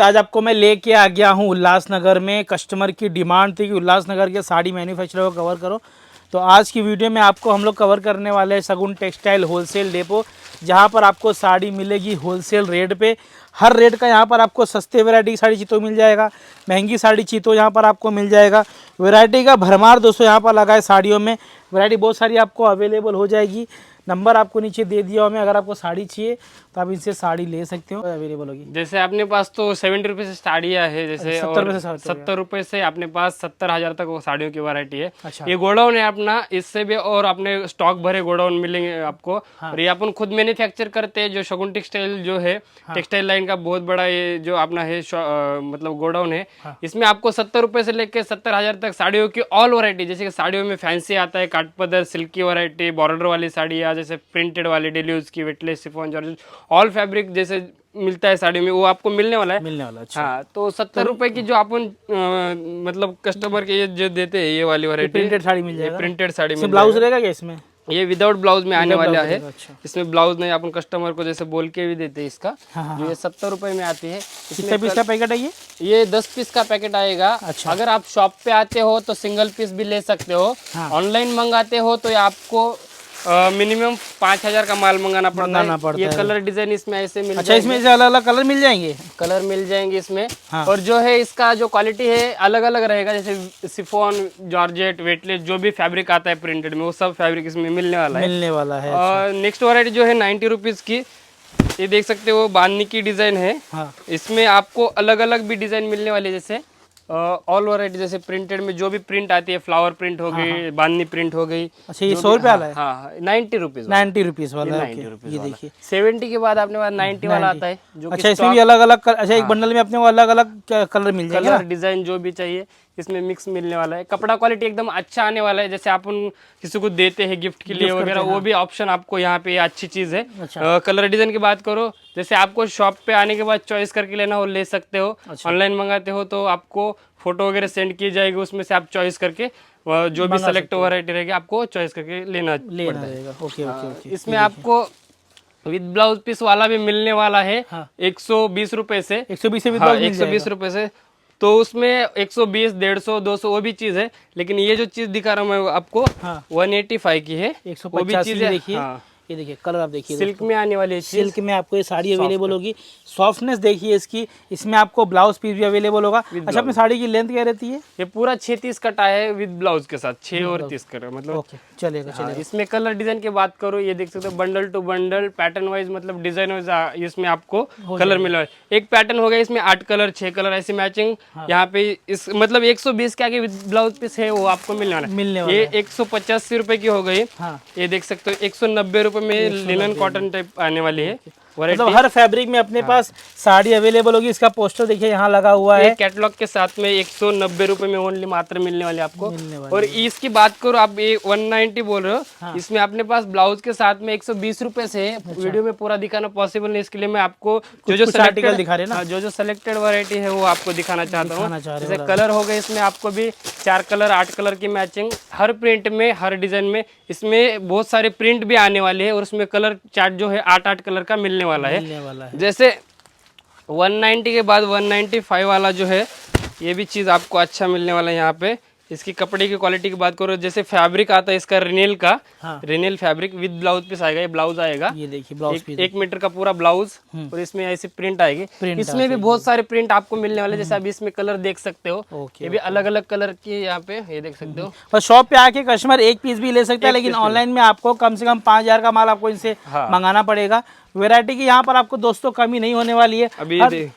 आज आपको मैं लेके आ गया हूँ उल्लासनगर में। कस्टमर की डिमांड थी कि उल्लासनगर के साड़ी मैन्युफैक्चरर को कवर करो, तो आज की वीडियो में आपको हम लोग कवर करने वाले हैं शगुन टेक्सटाइल होलसेल डेपो, जहाँ पर आपको साड़ी मिलेगी होलसेल रेट पे। हर रेट का यहाँ पर आपको सस्ते वैरायटी की साड़ी चीतो मिल जाएगा, महंगी साड़ी चीतो यहाँ पर आपको मिल जाएगा। वैरायटी का भरमार दोस्तों यहाँ पर लगा है साड़ियों में, वैरायटी बहुत सारी आपको अवेलेबल हो जाएगी। नंबर आपको नीचे दे दिया हमें, अगर आपको साड़ी चाहिए तो आप इनसे साड़ी ले सकते हो, अवेलेबल होगी। जैसे अपने पास तो 70 रुपये से साड़ियाँ है, जैसे 70 रुपये से अपने पास 70,000 तक वो साड़ियों की वैरायटी है। अच्छा। ये गोडाउन है अपना, इससे भी और अपने स्टॉक भरे गोडाउन मिलेंगे आपको। हाँ। और ये अपन खुद मैन्युफैक्चर करते हैं। जो शगुन टेक्सटाइल जो है, हाँ। टेक्सटाइल लाइन का बहुत बड़ा ये जो अपना है मतलब गोडाउन है। हाँ। इसमें आपको 70 रुपये से लेकर 70,000 तक साड़ियों की ऑल वैरायटी, जैसे कि साड़ियों में फैंसी आता है, काटपदर, सिल्क की वैरायटी, बॉर्डर वाली साड़ियाँ, जैसे प्रिंटेड वाली, डेली यूज की, weightless, chiffon, georgette, all fabric जैसे मिलता है साड़ी में, वो आपको मिलने वाला है। अच्छा। हाँ, तो 70 रुपए की जो अपन मतलब कस्टमर के ये जो देते हैं, ये वाली वैरायटी प्रिंटेड साड़ी मिल जाएगा, प्रिंटेड साड़ी मिल ब्लाउज रहेगा क्या इसमें? ये विदाउट ब्लाउज में आने वाला है। अच्छा। इसमें ब्लाउज नहीं, अपन कस्टमर को जैसे बोल के भी देते हैं इसका। हाँ। जो ये 70 रुपए में आती है। कितने पीस का पैकेट है ये 10 पीस का पैकेट आएगा। अच्छा। अगर आप शॉप पे आते हो तो सिंगल पीस भी ले सकते हो। हाँ। ऑनलाइन मंगाते हो तो ये आपको मिनिमम 5,000 का माल मंगाना पड़ता है। ये कलर डिजाइन इसमें ऐसे मिल अच्छा, इसमें अलग अलग कलर मिल जाएंगे? कलर मिल जाएंगे इसमें। हाँ। और जो है इसका जो क्वालिटी है अलग अलग रहेगा, जैसे शिफॉन, जॉर्जेट, वेटलेस, जो भी फैब्रिक आता है प्रिंटेड में, वो सब फैब्रिक इसमें मिलने वाला है। और नेक्स्ट वैरायटी जो है 90 रुपीज़ की, ये देख सकते हो, बांधनी की डिजाइन है। हाँ। इसमें आपको अलग अलग भी डिजाइन मिलने वाली है, जैसे ऑल वैरायटी, जैसे प्रिंटेड में जो भी प्रिंट आती है, फ्लावर प्रिंट हो गई, बांधनी प्रिंट हो गई। अच्छा, ये 100 रुपये वाला है? हाँ, 90 रुपीज़ 90 रुपीज़ वाला है। 90 रुपीज़ ये देखिए, 70 के बाद अपने पास 90 वाला आता है, जो अच्छा इसमें भी अलग अलग अच्छा, एक बंडल में अपने को अलग अलग कलर मिल जाएंगे, कलर डिजाइन जो भी चाहिए इसमें मिक्स मिलने वाला है। कपड़ा क्वालिटी एकदम अच्छा आने वाला है, जैसे अपन किसी को देते हैं गिफ्ट के लिए वगैरह, वो भी ऑप्शन आपको यहाँ पे अच्छी चीज़ है। अच्छा। कलर डिजाइन की बात करो, जैसे आपको शॉप पे आने के बाद चॉइस करके लेना हो, ले सकते हो। ऑनलाइन मंगाते हो तो आपको फोटो वगैरह सेंड की जाएगी, उसमें से आप चॉइस करके जो भी सेलेक्ट वैरायटी रहेगी आपको चॉइस करके लेना पड़ता है। ओके। इसमें आपको विद ब्लाउज पीस वाला भी मिलने वाला है। हाँ। 120 रुपए से, 120 से 120 रुपए से। तो उसमें 120, 150, 200 वो भी चीज़ है, लेकिन ये जो चीज़ दिखा रहा हूँ मैं आपको, हाँ। 185 की है। 150 चीज़ है। देखिए। हाँ। ये देखिए कलर आप देखिए, सिल्क में आने वाली है, सिल्क में आपको ये साड़ी अवेलेबल होगी। सॉफ्टनेस देखिए इसकी, इसमें आपको ब्लाउज पीस भी अवेलेबल होगा। अच्छा, अपनी साड़ी की लेंथ क्या रहती है? ये पूरा 6-30 कटा है विद ब्लाउज के साथ, 6 और 30 कटा, मतलब ओके, चलेगा। हाँ, इसमें कलर डिजाइन की बात करो, ये देख सकते हो, bundle to bundle, pattern wise, मतलब डिजाइन वाइज इसमें आपको कलर मिला है। एक पैटर्न हो गया, इसमें 8 कलर, 6 कलर ऐसी मैचिंग। यहाँ पे इस मतलब 120 के आगे विद ब्लाउज पीस है, वो आपको मिलने वाला है। ये 185 रुपए की हो गई। हाँ। ये देख सकते हो 190 रुपए में लिनन कॉटन टाइप आने वाली है। मतलब हर फैब्रिक में अपने पास साड़ी अवेलेबल होगी। इसका पोस्टर देखिए यहाँ लगा हुआ है, कैटलॉग के साथ में 190 रुपए में ओनली मात्र मिलने वाले आपको। और इसकी बात करो, आप ये 190 बोल रहे हो। हाँ। इसमें अपने पास ब्लाउज के साथ में 120 रुपए से है। अच्छा। वीडियो में पूरा दिखाना पॉसिबल नहीं, इसके लिए मैं आपको जो आर्टिकल दिखा रहे ना, जो सेलेक्टेड वैरायटी है वो आपको दिखाना चाहता हूँ। जैसे कलर हो गए, इसमें आपको भी 4 कलर, 8 कलर की मैचिंग, हर प्रिंट में, हर डिजाइन में। इसमें बहुत सारे प्रिंट भी आने वाले हैं, और उसमें कलर चार्ट जो है 8-8 कलर का मिलने वाला है। जैसे 190 के बाद 195 वाला जो है, ये भी चीज़ आपको अच्छा मिलने वाला है। यहाँ पे इसकी कपड़े की क्वालिटी की बात करो, जैसे फैब्रिक आता है इसका रिनेल का। हाँ। रिनेल फैब्रिक विद ब्लाउज पीस आएगा, ये ब्लाउज आएगा, ये देखिए ब्लाउज पीस 1 मीटर का पूरा ब्लाउज, और इसमें ऐसी प्रिंट आएगी। इसमें भी बहुत सारे प्रिंट आपको मिलने वाले, जैसे अभी इसमें कलर देख सकते हो, ये भी अलग अलग कलर की, यहाँ पे ये देख सकते हो। और शॉप पे आके कस्टमर एक पीस भी ले सकता है, लेकिन ऑनलाइन में आपको कम से कम 5,000 का माल आपको इनसे मंगाना पड़ेगा। वैरायटी की यहाँ पर आपको दोस्तों कमी नहीं होने वाली है। अभी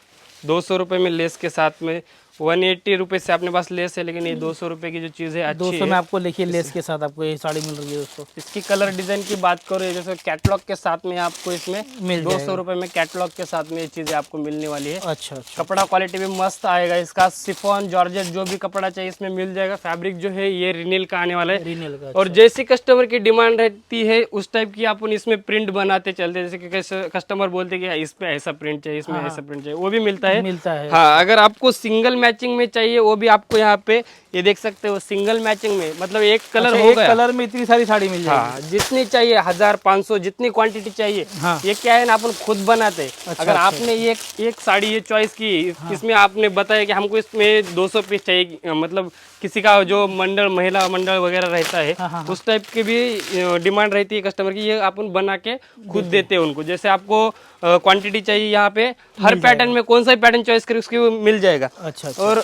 200 रुपए में लेस के साथ में 180 रुपए से अपने पास लेस है, लेकिन ये 200 रुपए की जो चीज़ है अच्छी 200 में आपको लिखिए लेस के साथ आपको ये साड़ी मिल रही है दोस्तों। इसकी कलर डिजाइन की बात करो, जैसे कैटलॉग के साथ में आपको इसमें 200 रुपए में कैटलॉग के साथ में ये चीज़ें आपको मिलने वाली है। अच्छा। कपड़ा क्वालिटी भी मस्त आएगा इसका, शिफॉन, जॉर्जेट, जो भी कपड़ा चाहिए इसमें मिल जाएगा। फैब्रिक जो है ये रिनेल का आने वाला है, रिनेल का। और जैसी कस्टमर की डिमांड रहती है उस टाइप की अपन इसमें प्रिंट बनाते चलते, जैसे कि कस्टमर बोलते कि इस पे ऐसा प्रिंट चाहिए, इसमें ऐसा प्रिंट चाहिए, वो भी मिलता है। मिलता है। हाँ, अगर आपको सिंगल मैचिंग में चाहिए, वो भी आपको यहाँ पे ये देख सकते हो सिंगल मैचिंग में, मतलब एक कलर अच्छा, हो एक गया। कलर में इतनी सारी साड़ी मिल जाएगी। हाँ, जितनी चाहिए 1500 जितनी क्वांटिटी चाहिए। हाँ। ये क्या है ना, अपन खुद बनाते हैं। अच्छा, अगर आपने ये एक साड़ी ये चॉइस की, इसमें आपने बताया कि हमको इसमें 200 पीस चाहिए, मतलब किसी का जो मंडल महिला मंडल वगैरह रहता है, हाँ। उस टाइप की भी डिमांड रहती है कस्टमर की, ये अपन बना के खुद देते हैं उनको। जैसे आपको क्वांटिटी चाहिए, यहाँ पे हर पैटर्न में कौन सा पैटर्न चॉइस करे उसकी मिल जाएगा। अच्छा और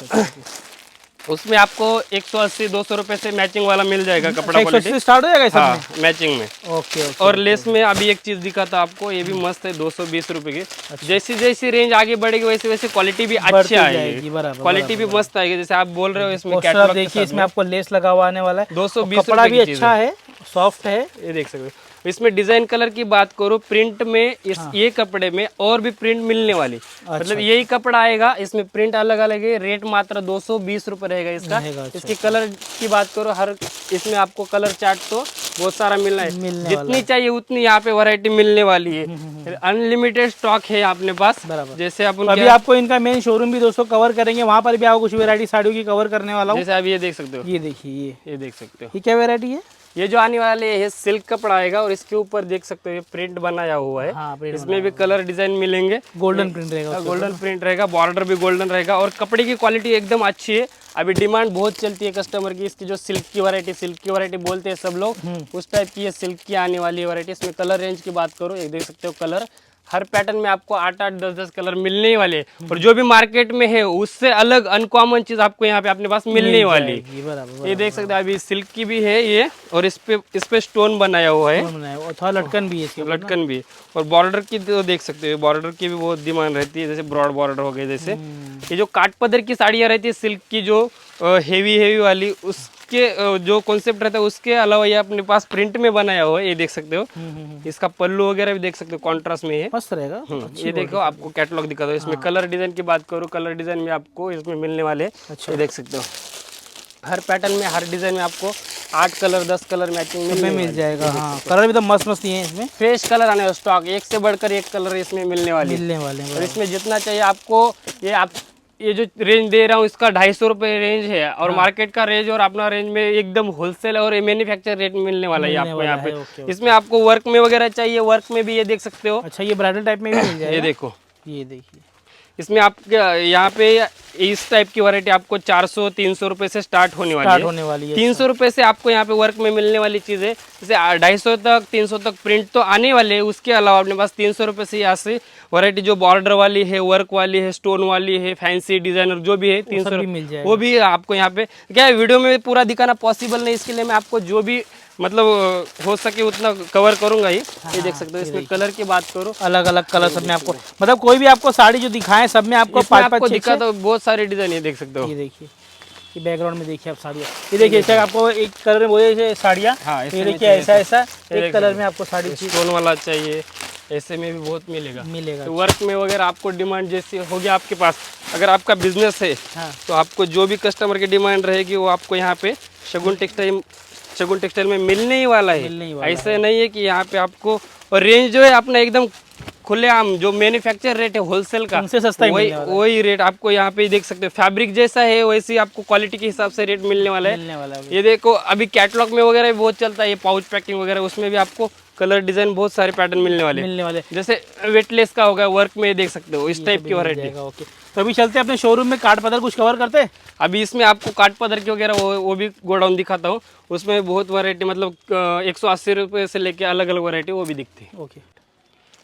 उसमें आपको 180-200 रुपए से मैचिंग वाला मिल जाएगा कपड़ा क्वालिटी। से स्टार्ट हो जाएगा सब में? हाँ, मैचिंग में। ओके। और लेस में अभी एक चीज दिखा था आपको, ये भी मस्त है, 220 रुपए की। जैसी जैसी रेंज आगे बढ़ेगी वैसे वैसे क्वालिटी भी अच्छी आएगी, बराबर, क्वालिटी भी मस्त आएगी। जैसे आप बोल रहे हो इसमें पोस्टर आप कैटलॉग के देखिए, साथ इसमें आपको लेस लगा हुआ आने वाला है। 220 कपड़ा रुपए भी की चीज अच्छा है, सॉफ्ट है। ये देख सकते हो। इसमें डिजाइन कलर की बात करो, प्रिंट में ये कपड़े में और भी प्रिंट मिलने वाली, मतलब यही कपड़ा आएगा, इसमें प्रिंट अलग अलग है। रेट मात्र 220 रुपए रहेगा इसका। अच्छा। इसकी कलर की बात करो, हर इसमें आपको कलर चार्ट तो बहुत सारा मिलना है, जितनी चाहिए उतनी यहाँ पे वैरायटी मिलने वाली है। अनलिमिटेड स्टॉक है अपने पास। बराबर। जैसे अपन अभी आपको इनका मेन शोरूम भी दोस्तों कवर करेंगे, वहाँ पर भी आपको कुछ वैरायटी साड़ियों की कवर करने वाला हूँ। जैसे आप ये देख सकते हो, ये देखिए, ये देख सकते हो, ये क्या वैरायटी है? ये जो आने वाले है सिल्क कपड़ा आएगा, और इसके ऊपर देख सकते हो ये प्रिंट बनाया हुआ है। हाँ, इसमें भी कलर डिजाइन मिलेंगे, गोल्डन प्रिंट रहेगा। गोल्डन प्रिंट रहेगा, बॉर्डर भी गोल्डन रहेगा, और कपड़े की क्वालिटी एकदम अच्छी है। अभी डिमांड बहुत चलती है कस्टमर की इसकी, जो सिल्क की वैरायटी बोलते हैं सब लोग, उस टाइप की ये सिल्क की आने वाली है वैरायटी। इसमें कलर रेंज की बात करो, ये देख सकते हो कलर, हर पैटर्न में आपको 8-8, 10-10 कलर मिलने ही वाले हैं। और जो भी मार्केट में है उससे अलग अनकॉमन चीज आपको यहाँ पे अपने पास मिलने वाली है। ये देख सकते हैं, अभी सिल्क की भी है ये, और इस पे स्टोन बनाया हुआ है, और थोड़ा लटकन भी है इसके, लटकन भी। और बॉर्डर की तो देख सकते हो, बॉर्डर की भी बहुत डिमांड रहती है, जैसे ब्रॉड बॉर्डर हो गए। जैसे ये जो काट पदर की साड़ियाँ रहती है सिल्क की, जो हेवी वाली, उसके जो कॉन्सेप्ट रहता है उसके अलावा ये अपने पास प्रिंट में बनाया हुआ है। ये देख सकते हो, इसका पल्लू वगैरह भी देख सकते हो, कॉन्ट्रास्ट में है, मस्त रहेगा। ये देखो, आपको कैटलॉग दिखा दो। इसमें कलर डिजाइन की बात करूँ, कलर डिजाइन में आपको इसमें मिलने वाले, ये देख सकते हो, हर पैटर्न में हर डिजाइन में आपको 8 कलर 10 कलर मैचिंग में मिल जाएगा। हाँ, कलर भी तो मस्त ही है इसमें, फ्रेश कलर आने वाला स्टॉक, एक से बढ़कर एक कलर इसमें मिलने वाले हैं। और इसमें जितना चाहिए आपको, ये जो रेंज दे रहा हूँ इसका 250 रुपए रेंज है, और मार्केट का रेंज और अपना रेंज में एकदम होलसेल और मैन्युफैक्चर रेट मिलने वाला है आपको यहाँ पे। इसमें आपको वर्क में वगैरह चाहिए, वर्क में भी ये देख सकते हो। अच्छा, ये ब्राइडल टाइप में भी मिल जाएगा। ये देखो, ये देखिए, इसमें आप यहाँ पे इस टाइप की वैरायटी आपको 400-300 रुपए से स्टार्ट होने वाली है। 300 रुपए से आपको यहाँ पे वर्क में मिलने वाली चीज़ है। जैसे 250 तक 300 तक प्रिंट तो आने वाले हैं, उसके अलावा अपने पास 300 रुपए से यहाँ से वैरायटी जो बॉर्डर वाली है, वर्क वाली है, स्टोन वाली है, फैंसी डिजाइनर जो भी है 300 मिल जाएगा। वो भी आपको यहाँ पे, क्या है वीडियो में पूरा दिखाना पॉसिबल नहीं, इसके लिए मैं आपको जो भी मतलब हो सके उतना कवर करूंगा ही। ये देख सकते हो, इसमें कलर की बात करो, अलग अलग कलर सब में आपको, मतलब कोई भी आपको साड़ी जो दिखाएं सब में आपको आपको दिखा तो बहुत सारे डिजाइन ये देख सकते हो। ये देखिए, ये बैकग्राउंड में देखिए आप साड़ियाँ, ये देखिए इसका आपको एक कलर में वो साड़ियाँ, ये देखिए ऐसा एक कलर में आपको साड़ी स्टोन वाला चाहिए, ऐसे में भी बहुत मिलेगा। तो वर्क में वगैरह आपको डिमांड जैसी होगी आपके पास, अगर आपका बिजनेस है तो आपको जो भी कस्टमर की डिमांड रहेगी वो आपको यहाँ पे शगुन टेक्सटाइल में मिलने ही वाला है। ऐसे नहीं है कि यहाँ पे आपको, और रेंज जो है अपना एकदम खुलेआम, जो मैन्युफैक्चर रेट है होलसेल का, उनसे सस्ता ही मिलने वाला है। वही रेट आपको यहाँ पे देख सकते हो। फैब्रिक जैसा है वैसे आपको क्वालिटी के हिसाब से रेट मिलने वाला है। ये देखो, अभी कैटलॉग में वगैरह भी बहुत चलता है, ये पाउच पैकिंग वगैरह, उसमें भी आपको कलर डिजाइन बहुत सारे पैटर्न मिलने वाले। जैसे वेटलेस का होगा, वर्क में देख सकते हो, इस टाइप की वैरायटी। तो अभी चलते हैं अपने शोरूम में, काट पदर कुछ कवर करते हैं। अभी इसमें आपको काट पदर की वगैरह वो भी गोडाउन दिखाता हूँ, उसमें बहुत वैरायटी, मतलब 180 रुपये से लेके अलग अलग वैरायटी वो भी दिखती है। ओके,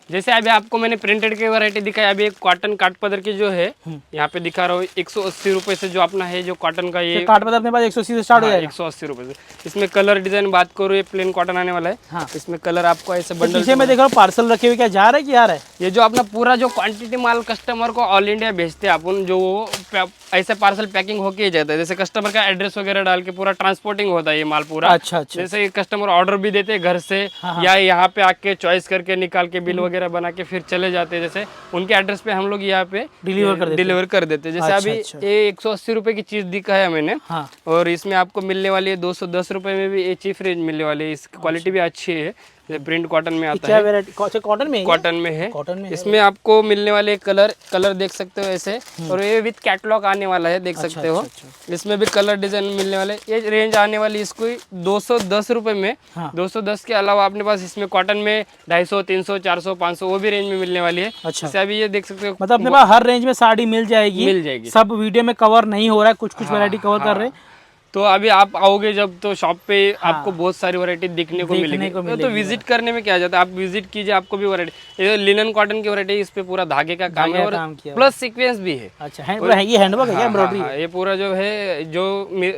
जैसे अभी आपको मैंने प्रिंटेड की वैरायटी दिखाई, अभी एक कॉटन काट पदर की जो है यहाँ पे दिखा रहा हूँ 180 रुपए से, जो अपना है जो कॉटन का ये काट पदर अपने पास 180 से स्टार्ट हो जाएगा। 180 रुपए से। इसमें कलर डिजाइन बात करो, ये प्लेन कॉटन आने वाला है। इसमें कलर आपको ऐसे बंडल, पीछे में देख रहा हूँ पार्सल रखे हुए, क्या जा रहा है कि आ रहा है? ये जो अपना पूरा जो क्वांटिटी माल कस्टमर को ऑल इंडिया भेजते हैं अपन, जो ऐसे पार्सल पैकिंग होके ही जाता है। जैसे कस्टमर का एड्रेस वगैरह डाल के पूरा ट्रांसपोर्टिंग होता है ये माल पूरा। अच्छा। जैसे कस्टमर ऑर्डर भी देते हैं घर से, या यहाँ पे आके चॉइस करके निकाल के बिल वगैरह बना के फिर चले जाते हैं। जैसे उनके एड्रेस पे हम लोग यहाँ पे डिलीवर कर देते हैं। जैसे अभी ये 180 रुपए की चीज दिखा है मैंने, और इसमें आपको मिलने वाली है 210 रुपए में भी ये चीफ रेंज मिलने वाली है। इसकी क्वालिटी भी अच्छी है, जैसे प्रिंट कॉटन में आता क्या है, वेरायटी कॉटन में है? कॉटन में है। कॉटन में है। इसमें आपको मिलने वाले कलर देख सकते हो ऐसे, और ये विद कैटलॉग आने वाला है, देख सकते हो। इसमें भी कलर डिजाइन मिलने वाले। ये रेंज आने वाली इसको 210 रुपए में। 210 के अलावा अपने पास इसमें कॉटन में 250, 300, 400, 500 वो भी रेंज में मिलने वाली है। जैसे अभी ये देख सकते हो, मतलब अपने पास हर रेंज में साड़ी मिल जाएगी। सब वीडियो में कवर नहीं हो रहा है, कुछ वैरायटी कवर कर रहे हैं। तो अभी आप आओगे जब तो शॉप पे आपको बहुत सारी वैरायटी दिखने को मिलेगी। तो विजिट करने में क्या जाता है, आप विजिट कीजिए, आपको भी वैरायटी। ये लिनन कॉटन की वैरायटी, इस पे पूरा धागे का काम है और प्लस सीक्वेंस भी है। अच्छा, ये हैंडवर्क है क्या, एम्ब्रॉयडरी? ये पूरा जो है जो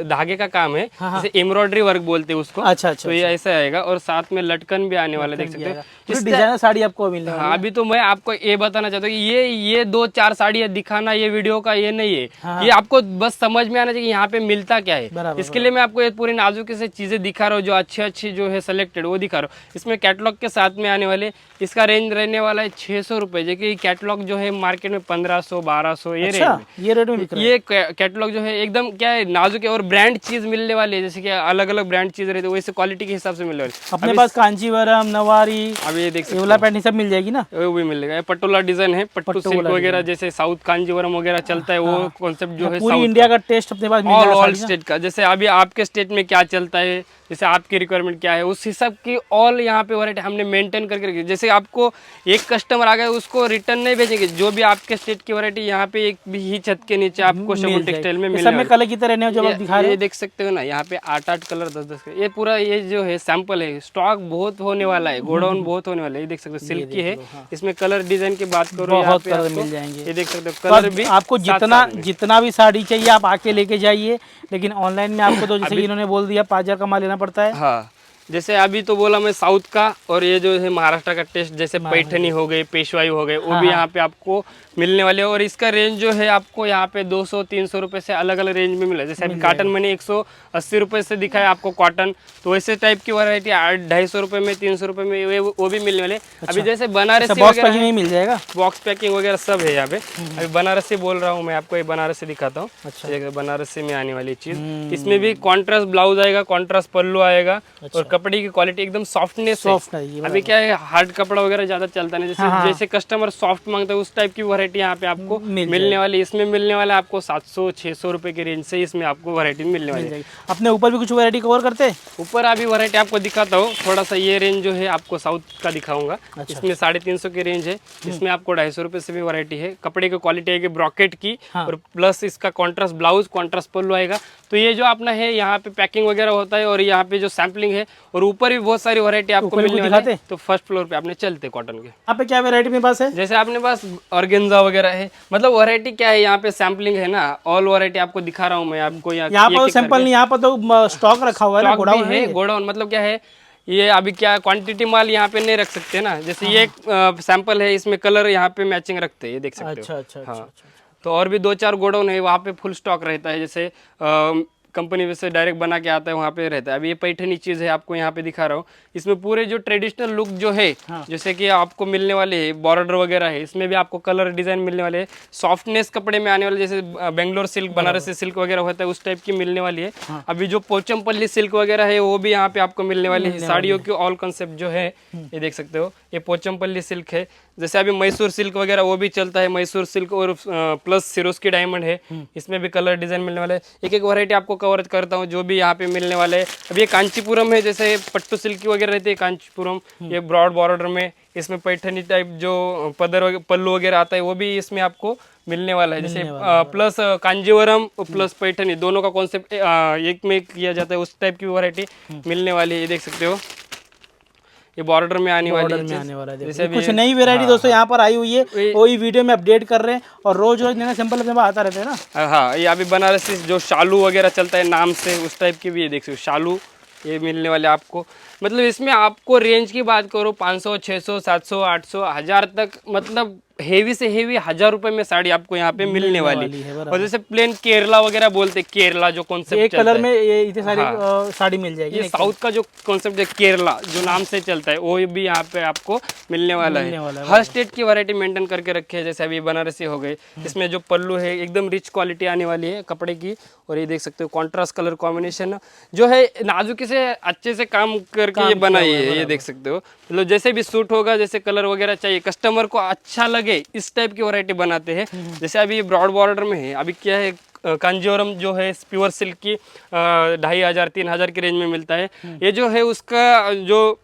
धागे का काम है, जैसे एम्ब्रॉयडरी वर्क बोलते हैं उसको। अच्छा, तो ये ऐसा आएगा, और साथ में लटकन भी आने वाला, देख सकते हो। डिजाइनर साड़ी आपको मिलने वाली है। अभी तो मैं आपको ये बताना चाहता हूँ कि ये 2-4 साड़ी दिखाना ये वीडियो का ये नहीं है। ये आपको बस समझ में आना चाहिए यहाँ पे मिलता क्या है। इसके लिए मैं आपको पूरी नाजुक से चीजें दिखा रहा हूँ, जो अच्छी जो है सिलेक्टेड वो दिखा रहा हूँ। इसमें कैटलॉग के साथ में आने वाले, इसका रेंज रहने वाला है 600 रुपए, जो कि कैटलॉग जो है मार्केट में 1500, 1200 ये रेंज में, ये रेट में बिक रहा है। ये कैटलॉग जो है एकदम क्या है, नाजुक है और ब्रांड चीज मिलने वाली है। जैसे कि अलग अलग ब्रांड चीज रहती है, वैसे क्वालिटी के हिसाब से मिलने वाली। अपने पास कांचीवरम, नवारी, अब ये देख सकते येवला पैंट सब मिल जाएगी ना, वो भी मिलेगा। ये पटोला डिजाइन है, पट्टू सिल्क वगैरह, जैसे साउथ कांजीवरम वगैरह चलता है, वो कॉन्सेप्ट जो है पूरी इंडिया का टेस्ट अपने पास ऑल स्टेट का। जैसे अभी आपके स्टेट में क्या चलता है, जैसे आपकी रिक्वायरमेंट क्या है, उस हिसाब की ऑल यहाँ पे वैरायटी हमने मेंटेन करके रखी है। जैसे आपको एक कस्टमर आ गया, उसको रिटर्न नहीं भेजेंगे, जो भी आपके स्टेट की वैरायटी यहाँ पे एक भी ही छत के नीचे आपको शगुन टेक्सटाइल में मिलेगा। कलर की तरह जो आप दिखा रहे हो, ये देख सकते हो ना, यहाँ पे 8-8 कलर, 10-10 कलर। ये पूरा ये जो है सैंपल है, स्टॉक बहुत होने वाला है, गोडाउन बहुत होने वाला है। ये देख सकते हो, सिल्क की है। इसमें कलर डिजाइन की बात करो, बहुत कलर मिल जाएंगे। ये देख सकते हो, कलर भी आपको जितना भी साड़ी चाहिए आप आके लेके जाइए। लेकिन ऑनलाइन में आपको तो जैसे इन्होंने बोल दिया 5000 का माल लेना पड़ता है। हाँ, जैसे अभी तो बोला मैं साउथ का, और ये जो है महाराष्ट्र का टेस्ट, जैसे पैठनी हो गई, पेशवाई हो गए, वो भी यहाँ पे आपको मिलने वाले हैं। और इसका रेंज जो है आपको यहाँ पे 200-300 रुपए से अलग अलग रेंज में मिला। जैसे अभी कॉटन मैंने 180 रुपए से दिखाया आपको कॉटन, तो वैसे टाइप की वैरायटी 250 रुपए में, 300 रुपए में वो भी मिलने वाले। अभी जैसे बनारसी बॉक्स पैकिंग में मिल जाएगा, बॉक्स पैकिंग वगैरह सब है यहाँ पे। अभी बनारसी बोल रहा हूँ मैं आपको, ये बनारसी दिखाता हूँ। अच्छा, बनारसी में आने वाली चीज, इसमें भी कॉन्ट्रास्ट ब्लाउज आएगा, कॉन्ट्रास्ट पल्लू आएगा, और कपड़े की क्वालिटी एकदम सॉफ्टनेस है। अभी क्या है, हार्ड कपड़ा वगैरह ज्यादा चलता नहीं, जैसे कस्टमर सॉफ्ट मांगता है उस टाइप की वैरायटी यहाँ पे आपको मिलने वाली। इसमें मिलने वाला है आपको 700-600 रुपए की रेंज से इसमें आपको वैरायटी मिलने वाली है। अपने ऊपर भी कुछ वैरायटी कवर करते हैं। ऊपर अभी वैरायटी आपको दिखाता हूँ थोड़ा सा। ये रेंज जो है आपको साउथ का दिखाऊंगा। इसमें 350 की रेंज है। इसमें आपको 250 रुपए से भी वैरायटी है। कपड़े की क्वालिटी आएगी ब्रॉकेट की, और प्लस इसका कॉन्ट्रास्ट ब्लाउज, कॉन्ट्रास्ट पल्लू आएगा। तो ये जो अपना है यहाँ पे पैकिंग वगैरह होता है, और यहाँ पे जो सैम्पलिंग है, और ऊपर भी बहुत सारी वैरायटी आपको मिलने वाली है। तो फर्स्ट फ्लोर पे आपने चलते कॉटन के, यहाँ पे क्या वैरायटी मेरे पास है? जैसे आपने पास ऑर्गेन्जा वगैरह है, मतलब वैरायटी क्या है, यहाँ पे सैम्पलिंग है ना, ऑल वैरायटी आपको दिखा रहा हूँ मैं आपको। यहाँ पर सैंपल नहीं, यहाँ पर तो स्टॉक रखा हुआ है, गोडाउन है। गोडाउन मतलब क्या है, ये अभी क्या क्वांटिटी माल यहाँ पे नहीं रख सकते ना। जैसे ये एक सैंपल है, इसमें कलर यहाँ पे मैचिंग रखते हैं, ये देख सकते हो। अच्छा। तो और भी 2-4 गोडाउन है, वहाँ पे फुल स्टॉक रहता है। जैसे कंपनी वैसे डायरेक्ट बना के आता है, वहाँ पे रहता है। अभी ये पैठनी चीज़ है, आपको यहाँ पे दिखा रहा हूँ। इसमें पूरे जो ट्रेडिशनल लुक जो है, जैसे कि आपको मिलने वाले हैं, बॉर्डर वगैरह है, इसमें भी आपको कलर डिजाइन मिलने वाले हैं। सॉफ्टनेस कपड़े में आने वाले, जैसे बेंगलोर सिल्क, बनारसी सिल्क वगैरह होता है, उस टाइप की मिलने वाली है। अभी जो पोचमपल्ली सिल्क वगैरह है, वो भी यहाँ पे आपको मिलने वाली है। साड़ियों की ऑल कंसेप्ट जो है, ये देख सकते हो, ये पोचमपल्ली सिल्क है। जैसे अभी मैसूर सिल्क वगैरह वो भी चलता है, मैसूर सिल्क, और प्लस सिरोस्की डायमंड है। इसमें भी कलर डिजाइन मिलने वाले हैं। एक एक वैरायटी आपको कवर करता हूँ जो भी यहाँ पे मिलने वाले हैं। अभी ये कांचीपुरम है, जैसे पट्टू सिल्क की वगैरह रहती है कांचीपुरम, ये ब्रॉड बॉर्डर में। इसमें पैठनी टाइप जो पल्लू वगैरह आता है, वो भी इसमें आपको मिलने वाला है। जैसे प्लस कांजीवरम प्लस पैठनी दोनों का कॉन्सेप्ट एक में किया जाता है, उस टाइप की वैरायटी मिलने वाली है। ये देख सकते हो, ये बॉर्डर में आने वाली है। जैसे कुछ नई वैरायटी दोस्तों यहाँ पर आई हुई है, वही वीडियो में अपडेट कर रहे हैं, और रोज नया सैंपल अपने पास आता रहता है ना। हाँ, ये अभी बनारसी जो शालू वगैरह चलता है नाम से, उस टाइप की भी ये देख सकते हो, शालू ये मिलने वाले आपको। मतलब इसमें आपको रेंज की बात करो 500, 600, 700, 800, 1000 तक, मतलब हेवी से हेवी 1000 रुपए में साड़ी आपको यहाँ पे मिलने वाली है। और जैसे प्लेन केरला वगैरह बोलते, केरला जो कॉन्सेप्ट एक कलर में ये इतने सारी साड़ी मिल जाएगी। ये साउथ का जो कॉन्सेप्ट है, केरला जो नाम से चलता है, वो भी यहाँ पे आपको मिलने वाला है। हर स्टेट की वैरायटी मेंटेन करके रखे है। जैसे अभी बनारसी हो गई, इसमें जो पल्लू है एकदम रिच क्वालिटी आने वाली है कपड़े की। और ये देख सकते हो कॉन्ट्रास्ट कलर कॉम्बिनेशन जो है, नाजुकी से अच्छे से काम करके ये बनाई है, ये देख सकते हो। मतलब जैसे भी सूट होगा, जैसे कलर वगैरह चाहिए, कस्टमर को अच्छा लगे इस टाइप की वैरायटी बनाते हैं। जैसे अभी ब्रॉड बॉर्डर में है, अभी क्या है कांजीवरम जो है प्योर सिल्क की 2500-3000 की रेंज में मिलता है। ये जो है उसका जो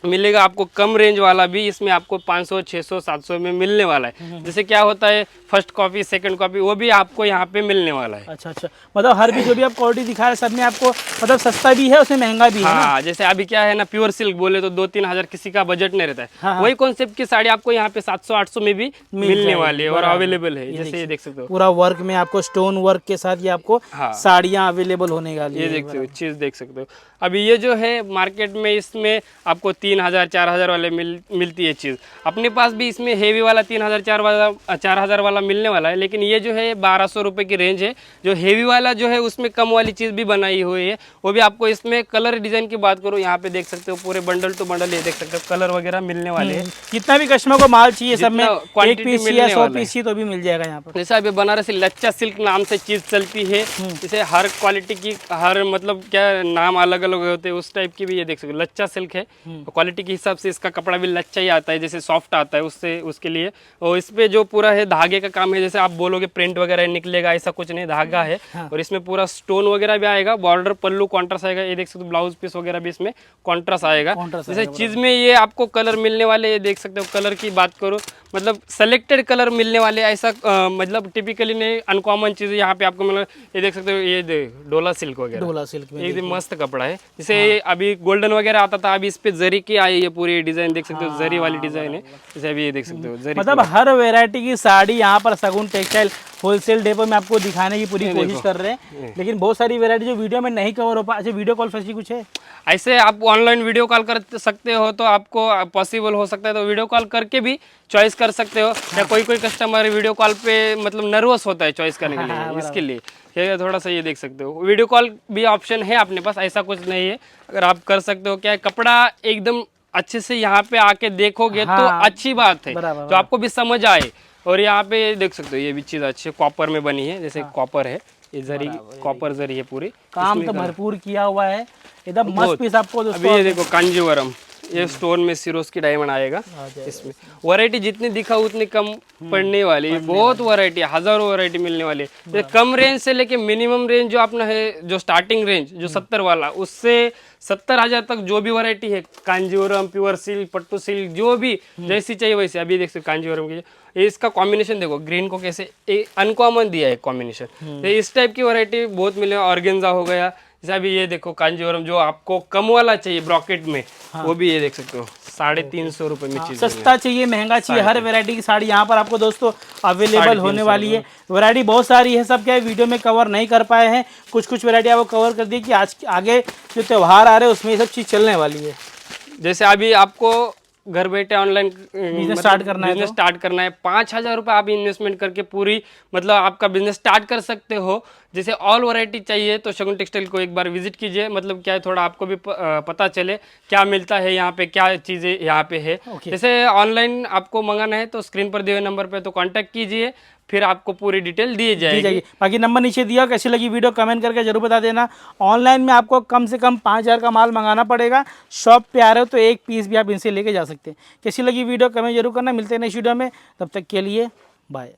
मिलेगा आपको कम रेंज वाला भी इसमें आपको 500, 600, 700 में मिलने वाला है। जैसे क्या होता है फर्स्ट कॉपी, सेकंड कॉपी, वो भी आपको यहाँ पे मिलने वाला है। अच्छा अच्छा, मतलब हर भी जो भी आप क्वालिटी दिखा रहे हैं सब में आपको मतलब सस्ता भी है, उसमें महंगा भी है ना? हाँ, जैसे अभी क्या है ना, प्योर सिल्क बोले तो 2-3 हजार किसी का बजट नहीं रहता है। हाँ, वही कॉन्सेप्ट की साड़ी आपको यहाँ पे 700-800 में भी मिलने वाली है और अवेलेबल है। जैसे ये देख सकते हो, पूरा वर्क में आपको स्टोन वर्क के साथ ये आपको साड़ियाँ अवेलेबल होने वाली ये है। देख सकते हो, चीज देख सकते हो। अभी ये जो है मार्केट में इसमें आपको 3000-4000 वाले मिलती है चीज। अपने पास भी इसमें हेवी वाला 3000-4000 वाला मिलने वाला है, लेकिन ये जो है 1200 रुपए की रेंज है। जो हेवी वाला जो है उसमें कम वाली चीज भी बनाई हुई है, वो भी आपको इसमें कलर डिजाइन की बात करूँ, यहाँ पे देख सकते हो पूरे बंडल टू बंडल ये देख सकते हो कलर वगैरह मिलने वाले हैं। कितना भी कस्टमर को माल चाहिए सब में, एक quantity पीस मिलने चाहिए 100 वाला है। पीस चाहिए तो भी मिल जाएगा यहाँ पर। जैसे अभी बनारसी लच्चा सिल्क नाम से चीज चलती है, जैसे हर क्वालिटी की हर मतलब क्या नाम अलग अलग होते हैं, उस टाइप की भी ये देख सकते हो। लच्चा सिल्क है, क्वालिटी के हिसाब से इसका कपड़ा भी लच्चा ही आता है, जैसे सॉफ्ट आता है उससे उसके लिए। और इस पे जो पूरा है धागे का काम है, जैसे आप बोलोगे प्रिंट वगैरह निकलेगा, ऐसा कुछ नहीं, धागा है। और इसमें पूरा स्टोन वगैरह भी आएगा, बॉर्डर पल्लू कॉन्ट्रास्ट आएगा, ये देख सकते हो। ब्लाउज पीस वगैरह भी इसमें कॉन्ट्रास्ट आएगा। जैसे चीज में ये आपको कलर मिलने वाले, ये देख सकते हो। कलर की बात करो मतलब सेलेक्टेड कलर मिलने वाले, ऐसा मतलब टिपिकली नहीं, अनकॉमन चीज यहाँ पे आपको मतलब ये देख सकते हो। ये डोला सिल्क वगैरह, डोला सिल्क में एकदम मस्त कपड़ा है। जैसे अभी गोल्डन वगैरह आता था, अभी इस पे जरी की आई है पूरी डिजाइन, देख सकते हो। जरी वाली डिजाइन है, जैसे अभी ये देख सकते हो जरी। मतलब हर वैरायटी की साड़ी यहाँ पर सगुन टेक्सटाइल होलसेल डेपो में आपको दिखाने की पूरी कोशिश कर रहे हैं, लेकिन बहुत सारी वैरायटी जो वीडियो में नहीं कवर हो पा। अच्छा, वीडियो कॉल फैसिलिटी कुछ है? ऐसे आप ऑनलाइन वीडियो कॉल कर सकते हो तो आपको पॉसिबल हो सकता है, तो वीडियो कॉल करके भी चॉइस कर सकते हो। या कोई कस्टमर वीडियो कॉल पे मतलब नर्वस होता है चॉइस करने के लिए, इसके लिए ये थोड़ा सा ये देख सकते हो। वीडियो कॉल भी ऑप्शन है अपने पास, ऐसा कुछ नहीं है, अगर आप कर सकते हो। क्या है, कपड़ा एकदम अच्छे से यहाँ पे आके देखोगे तो अच्छी बात है, जो आपको भी समझ आए। और यहाँ पे देख सकते हो ये भी चीज़ अच्छी कॉपर में बनी है, जैसे कॉपर है, ये जरी कॉपर जरी है पूरी, काम तो भरपूर किया हुआ है, एकदम मस्त पीस आपको अभी दोस्तों। ये देखो कांजीवरम, ये स्टोन में सिरोस की डायमंड आएगा इसमें। वैरायटी जितनी दिखा उतनी कम पड़ने वाली है, बहुत वैरायटी, हजारों वैरायटी मिलने वाली है। कम रेंज से लेके मिनिमम रेंज जो अपना है, जो स्टार्टिंग रेंज जो 70 वाला, उससे 70,000 तक जो भी वैरायटी है, कांजीवरम, प्योर सिल्क, पट्टू सिल्क, जो भी जैसी चाहिए वैसे। अभी देख सकते कांजीवरम की ये इसका कॉम्बिनेशन देखो, ग्रीन को कैसे अनकॉमन दिया है कॉम्बिनेशन। तो इस टाइप की वैरायटी बहुत मिले। ऑर्गेन्जा हो गया, जैसे अभी ये देखो कांजीवरम जो आपको कम वाला चाहिए ब्रॉकेट में, वो भी ये देख सकते हो 350 रुपए में चीज। सस्ता चाहिए महंगा चाहिए, हर वैरायटी की साड़ी यहाँ पर आपको दोस्तों अवेलेबल होने वाली है। वैरायटी बहुत सारी है, सब क्या है वीडियो में कवर नहीं कर पाए हैं, कुछ वैरायटी आपको कवर कर दी कि आज आगे जो त्यौहार आ रहे हैं उसमें ये सब चीज़ चलने वाली है। जैसे अभी आपको घर बैठे ऑनलाइन बिजनेस स्टार्ट करना है, 5,000 रुपये आप इन्वेस्टमेंट करके पूरी मतलब आपका बिजनेस स्टार्ट कर सकते हो। जैसे ऑल वैरायटी चाहिए तो शगुन टेक्सटाइल को एक बार विजिट कीजिए, मतलब क्या है थोड़ा आपको भी पता चले क्या मिलता है यहाँ पे, क्या चीज़ें यहाँ पे है। जैसे ऑनलाइन आपको मंगाना है तो स्क्रीन पर दिए हुए नंबर पे तो कांटेक्ट कीजिए, फिर आपको पूरी डिटेल दी जाएगी। बाकी नंबर नीचे दिया, कैसी लगी वीडियो कमेंट करके जरूर बता देना। ऑनलाइन में आपको कम से कम 5,000 का माल मंगाना पड़ेगा, शॉप पे आ रहे हो तो एक पीस भी आप इनसे लेके जा सकते हैं। कैसी लगी वीडियो कमेंट जरूर करना। मिलते हैं नेक्स्ट वीडियो में, तब तक के लिए बाय।